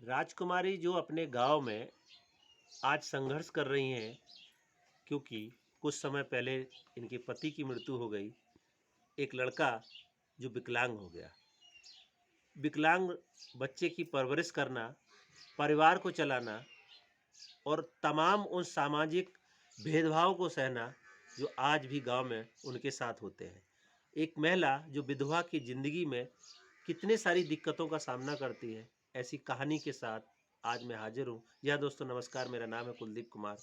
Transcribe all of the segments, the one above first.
राजकुमारी जो अपने गांव में आज संघर्ष कर रही हैं, क्योंकि कुछ समय पहले इनके पति की मृत्यु हो गई। एक लड़का जो विकलांग हो गया। विकलांग बच्चे की परवरिश करना, परिवार को चलाना और तमाम उन सामाजिक भेदभाव को सहना जो आज भी गांव में उनके साथ होते हैं। एक महिला जो विधवा की ज़िंदगी में कितने सारी दिक्कतों का सामना करती है, ऐसी कहानी के साथ आज मैं हाजिर हूँ। यह दोस्तों नमस्कार, मेरा नाम है कुलदीप कुमार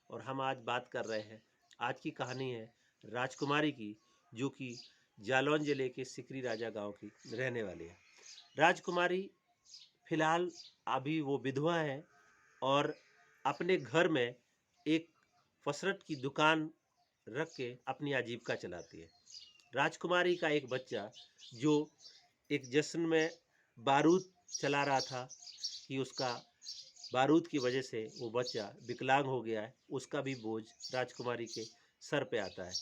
और हम आज बात कर रहे हैं। आज की कहानी है राजकुमारी की, जो कि जालौन ज़िले के सिकरी राजा गांव की रहने वाली है। राजकुमारी फिलहाल अभी वो विधवा है और अपने घर में एक फसरत की दुकान रख के अपनी आजीविका चलाती है। राजकुमारी का एक बच्चा जो एक जश्न में बारूद चला रहा था कि उसका बारूद की वजह से वो बच्चा विकलांग हो गया है, उसका भी बोझ राजकुमारी के सर पे आता है।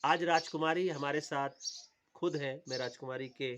आज राजकुमारी हमारे साथ खुद है, मैं राजकुमारी के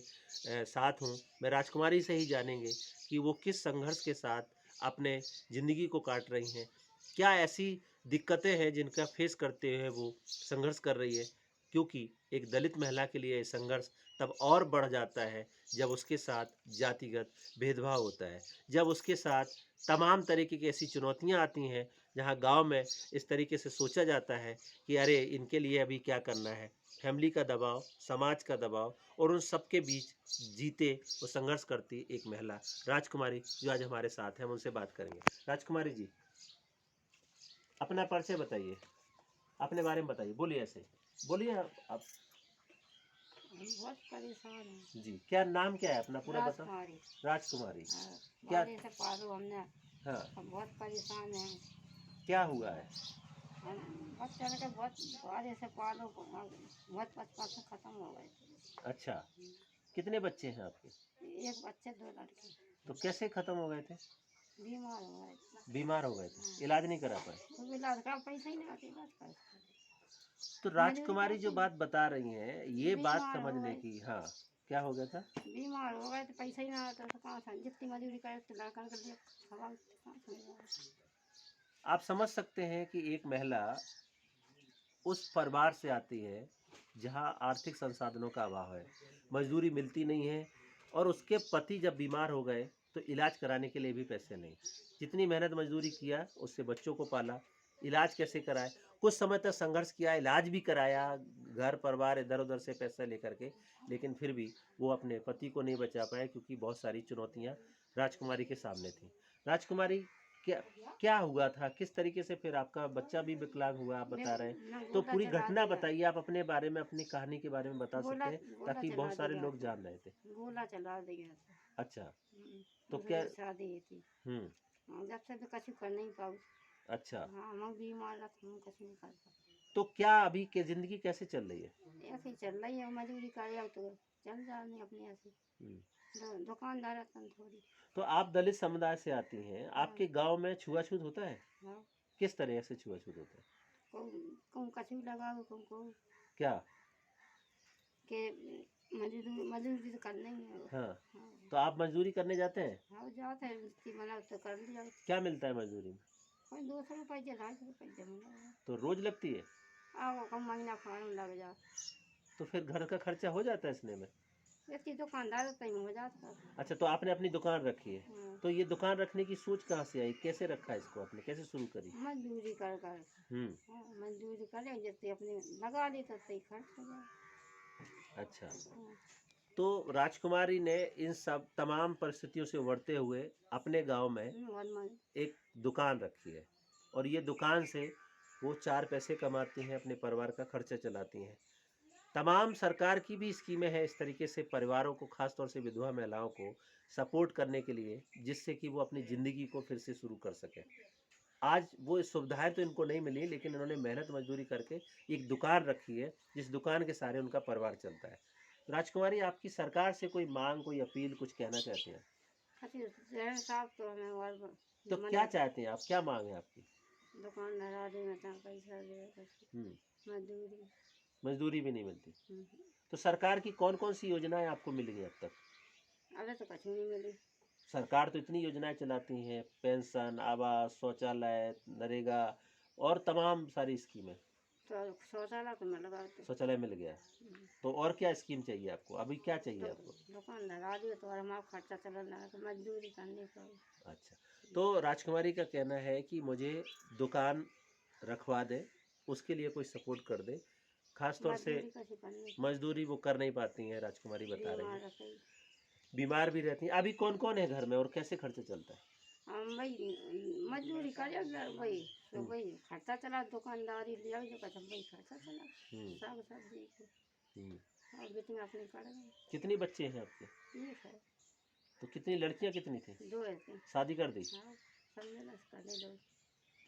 साथ हूँ। मैं राजकुमारी से ही जानेंगे कि वो किस संघर्ष के साथ अपने ज़िंदगी को काट रही हैं, क्या ऐसी दिक्कतें हैं जिनका फेस करते हुए वो संघर्ष कर रही है। क्योंकि एक दलित महिला के लिए संघर्ष तब और बढ़ जाता है जब उसके साथ जातिगत भेदभाव होता है, जब उसके साथ तमाम तरीके की ऐसी चुनौतियां आती हैं जहां गांव में इस तरीके से सोचा जाता है कि अरे इनके लिए अभी क्या करना है। फैमिली का दबाव, समाज का दबाव और उन सब के बीच जीते वो संघर्ष करती एक महिला राजकुमारी जो आज हमारे साथ है, हम उनसे बात करेंगे। राजकुमारी जी, अपना परिचय बताइए, अपने बारे में बताइए, बोलिए, ऐसे बोलिए आप। बहुत परेशान है। जी, क्या नाम क्या है अपना पूरा बताओ। राजकुमारी। राजकुमारी, हाँ, क्या? बहुत ऐसे पालू हमने। हाँ, हम बहुत परेशान हैं। क्या हुआ है? हम बच्चा लगे बहुत बहुत ऐसे पालू बहुत बचपन से खत्म हो गए थे। अच्छा, कितने बच्चे हैं आपके? एक बच्चे दो लड़के। तो कैसे खत्म हो गए थे? बीमार हो गए थे। बीमार हो गए थे, हाँ, इलाज नहीं करा पाए? तो इलाज का पैसा ही नहीं आते, इलाज का तो मजदूरी राजकुमारी जो करते बात हैं। बता रही हैं, ये बात बीमार हो समझने गए। की। हाँ, क्या हो गया था? बीमार हो गए तो पैसा ही ना आता, तो कहाँ से जितनी मजदूरी करे तो लड़का कर दिया खवा कहाँ से मिलेगा। आप समझ सकते हैं कि एक महिला उस परिवार से आती है जहां आर्थिक संसाधनों का अभाव है, मजदूरी मिलती नहीं है और उसके पति जब बीमार हो गए तो इलाज कराने के लिए भी पैसे नहीं। जितनी मेहनत मजदूरी किया, उससे बच्चों को पाला, इलाज कैसे कराए, कुछ समय तक संघर्ष किया, इलाज भी कराया, घर परिवार इधर उधर से पैसा लेकर के, लेकिन फिर भी वो अपने पति को नहीं बचा पाए क्योंकि बहुत सारी चुनौतियां राजकुमारी के सामने थी। राजकुमारी, क्या क्या हुआ था, किस तरीके से फिर आपका बच्चा भी विकलांग हुआ आप बता रहे हैं? ना तो गोला पूरी चला घटना दिया। बताइए, आप अपने बारे में, अपनी कहानी के बारे में बता सकते गोला हैं गोला ताकि चला बहुत सारे दिया लोग था। जान रहे थे। गोला चला दिया था। अच्छा, तो दूसरे क्या? की शादी थी। हम्म। हाँ, जब से तो कछु कर नहीं पाऊ। अच्छा, हाँ, हम बीमार रख हम कुछ नहीं कर पाते। तो क्या अभी के जिंदगी कैसे चल रही है? ऐसे ही चल रही है, मजदूरी कर जाओ तो चल जाए अपने ऐसे। हम्म। दुकानदार अपन थोड़ी। तो आप दलित समुदाय से आती हैं, हाँ। आपके गांव में छुआछूत होता है? हाँ, किस तरह से छुआछूत होता है? कहूँ कछु लगाओ, कहूँ क्या? के मजदूरी मजदूरी तो करना ही है। हाँ, हाँ। तो आप मजदूरी करने जाते हैं? हाँ, जाते हैं, जितनी मना तो कर लिया। क्या मिलता है मजदूरी में? कोई 200 रुपये 250 रुपये जमा। तो रोज लगती है? आओ कम महीना खाने में लग जा। तो फिर घर का खर्चा हो जाता है इसने में? इसकी दुकानदार तो ही हो जाता है। अच्छा, तो आपने अपनी दुकान रखी है, हाँ, तो ये दुकान रखने की सोच कहाँ से आई, कैसे रखा है इसको आपने, कैसे शुरू करी? मजदूरी कर कर। हम्म। हाँ, मजदूरी करे जितने अपने लगा ली तो सही खर्च हो जाए। अच्छा, हाँ। तो राजकुमारी ने इन सब तमाम परिस्थितियों से उबरते हुए अपने गांव में और मन। एक दुकान रखी है और ये दुकान से वो चार पैसे कमाती हैं, अपने परिवार का खर्चा चलाती हैं। तमाम सरकार की भी स्कीमें हैं इस तरीके से परिवारों को, खास तौर से विधवा महिलाओं को सपोर्ट करने के लिए, जिससे कि वो अपनी ज़िंदगी को फिर से शुरू कर सकें। आज वो सुविधाएं तो इनको नहीं मिली, लेकिन इन्होंने मेहनत मजदूरी करके एक दुकान रखी है, जिस दुकान के सहारे उनका परिवार चलता है। राजकुमारी, आपकी सरकार से कोई मांग, कोई अपील, कुछ कहना चाहते हैं? खातिर शहर साहब तो हमें और तो क्या मदद। चाहते हैं आप, क्या मांग है आपकी? दुकान लगा दे में तो पैसा दे कुछ। हम्म। मजदूरी। मजदूरी भी नहीं मिलती? हम्म। तो सरकार की कौन कौन सी योजनाएं आपको मिल गई अब तक? अबे तो कछु नहीं मिली। सरकार तो इतनी योजनाएं चलाती हैं, पेंशन, आवास, शौचालय, नरेगा और तमाम सारी स्कीमें। तो शौचालय तो मिल गया शौचालय मिल गया, तो और क्या स्कीम चाहिए आपको? अभी क्या चाहिए तो आपको? दुकान लगा दिए तो और हमारा खर्चा चल रहा है तो मजदूरी करनी पड़ी। अच्छा, तो राजकुमारी का कहना है कि मुझे दुकान रखवा दे, उसके लिए कोई सपोर्ट कर दे। खास तौर से मजदूरी कैसे करनी, मजदूरी वो कर नहीं पाती हैं, राजकुमारी बता रही बीमार है। रखे। बीमार भी रहती हैं। अभी कौन कौन है घर में और कैसे खर्चा चलता है? हम भाई मजदूरी करे भाई, तो हम्म, भाई खर्चा चला, दुकानदारी लिया जो कहते भाई खर्चा चला, हम्म, साग सब्जी को हम्म। और बिटिंग अपनी कर गए। कितनी बच्चे हैं आपके? ठीक है, तो कितनी लड़कियां कितनी थी? 2 ऐसे। शादी कर दी? हाँ, सम्मेलन से करने दो।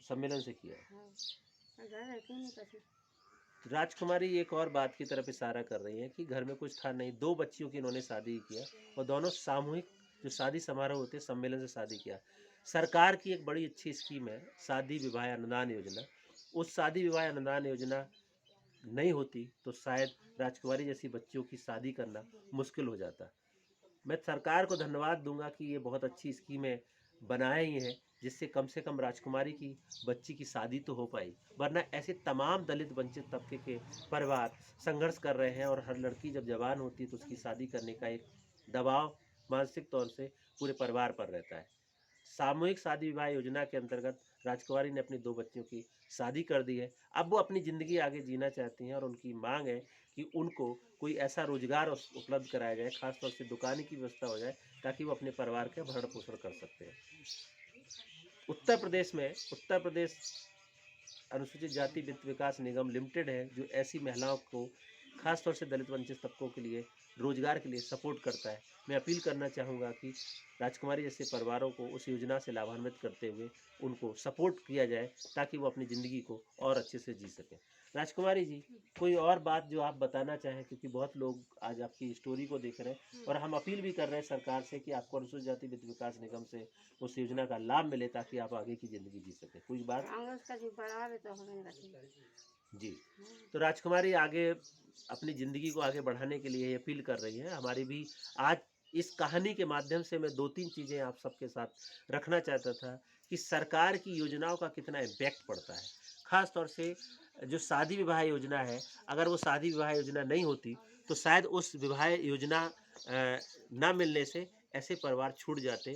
सम्मेलन से किया? हाँ, और घर रखे नहीं कैसे। राजकुमारी एक और बात की तरफ इशारा कर रही है कि घर में कुछ था नहीं, 2 बच्चियों की इन्होंने शादी किया और दोनों सामूहिक जो शादी समारोह होते हैं, सम्मेलन से शादी किया। सरकार की एक बड़ी अच्छी स्कीम है शादी विवाह अनुदान योजना। उस शादी विवाह अनुदान योजना नहीं होती तो शायद राजकुमारी जैसी बच्चियों की शादी करना मुश्किल हो जाता। मैं सरकार को धन्यवाद दूंगा कि ये बहुत अच्छी स्कीमें बनाई हैं, जिससे कम से कम राजकुमारी की बच्ची की शादी तो हो पाई, वरना ऐसे तमाम दलित वंचित तबके के परिवार संघर्ष कर रहे हैं और हर लड़की जब जवान होती है तो उसकी शादी करने का एक दबाव मानसिक तौर से पूरे परिवार पर रहता है। सामूहिक शादी विवाह योजना के अंतर्गत राजकुमारी ने अपनी 2 बच्चियों की शादी कर दी है। अब वो अपनी ज़िंदगी आगे जीना चाहती हैं और उनकी मांग है कि उनको कोई ऐसा रोजगार उपलब्ध कराया जाए, खासतौर से दुकान की व्यवस्था हो जाए, ताकि वो अपने परिवार का भरण पोषण कर सकते हैं। उत्तर प्रदेश अनुसूचित जाति वित्त विकास निगम लिमिटेड है, जो ऐसी महिलाओं को खासतौर से दलित वंचित तबकों के लिए रोजगार के लिए सपोर्ट करता है। मैं अपील करना चाहूँगा कि राजकुमारी जैसे परिवारों को उस योजना से लाभान्वित करते हुए उनको सपोर्ट किया जाए, ताकि वो अपनी ज़िंदगी को और अच्छे से जी सकें। राजकुमारी जी, कोई और बात जो आप बताना चाहें, क्योंकि बहुत लोग आज आपकी स्टोरी को देख रहे हैं और हम अपील भी कर रहे हैं सरकार से कि आपको अनुसूचित जाति वित्त विकास निगम से उस योजना का लाभ मिले, ताकि आप आगे की ज़िंदगी जी सकें। कोई बात? कांग्रेस का जो बढ़ावे तो हमें रखे। जी, तो राजकुमारी आगे अपनी ज़िंदगी को आगे बढ़ाने के लिए ये अपील कर रही है। हमारी भी आज इस कहानी के माध्यम से मैं 2-3 चीज़ें आप सबके साथ रखना चाहता था कि सरकार की योजनाओं का कितना इम्पैक्ट पड़ता है। ख़ास तौर से जो शादी विवाह योजना है, अगर वो शादी विवाह योजना नहीं होती, तो शायद उस विवाह योजना ना मिलने से ऐसे परिवार छूट जाते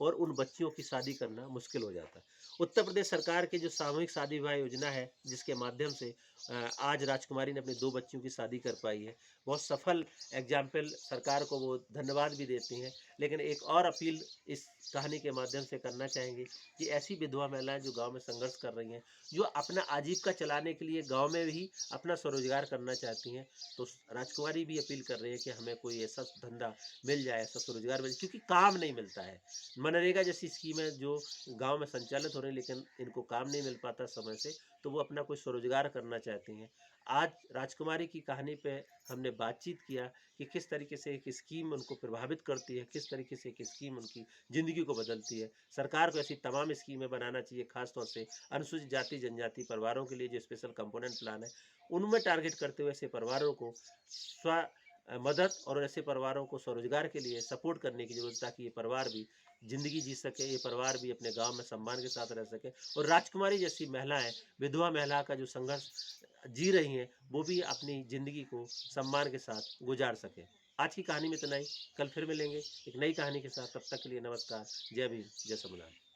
और उन बच्चियों की शादी करना मुश्किल हो जाता। उत्तर प्रदेश सरकार की जो सामूहिक शादी विवाह योजना है, जिसके माध्यम से आज राजकुमारी ने अपनी 2 बच्चियों की शादी कर पाई है, बहुत सफल एग्जाम्पल, सरकार को वो धन्यवाद भी देती हैं। लेकिन एक और अपील इस कहानी के माध्यम से करना चाहेंगे कि ऐसी विधवा महिलाएं जो गांव में संघर्ष कर रही हैं, जो अपना आजीविका चलाने के लिए गांव में ही अपना स्वरोजगार करना चाहती हैं, तो राजकुमारी भी अपील कर रही है कि हमें कोई ऐसा धंधा मिल जाए, ऐसा स्वरोजगार मिल जाए, क्योंकि काम नहीं मिलता है। मनरेगा जैसी स्कीमें जो गांव में संचालित हो रही, लेकिन इनको काम नहीं मिल पाता समय से, तो वो अपना कोई स्वरोजगार करना चाहती हैं। आज राजकुमारी की कहानी पे हमने बातचीत किया कि किस तरीके से एक स्कीम उनको प्रभावित करती है, किस तरीके से एक स्कीम उनकी ज़िंदगी को बदलती है। सरकार को ऐसी तमाम स्कीमें बनाना चाहिए, खास तौर से अनुसूचित जाति जनजाति परिवारों के लिए जो स्पेशल कंपोनेंट प्लान है, उनमें टारगेट करते हुए ऐसे परिवारों को मदद और ऐसे परिवारों को स्वरोजगार के लिए सपोर्ट करने की ज़रूरत है, ताकि ये परिवार भी ज़िंदगी जी सके, ये परिवार भी अपने गांव में सम्मान के साथ रह सके और राजकुमारी जैसी महिलाएं, विधवा महिला का जो संघर्ष जी रही हैं, वो भी अपनी ज़िंदगी को सम्मान के साथ गुजार सके। आज की कहानी में इतना ही, कल फिर मिलेंगे एक नई कहानी के साथ। तब तक के लिए नमस्कार, जय भीम, जय सोमनाथ।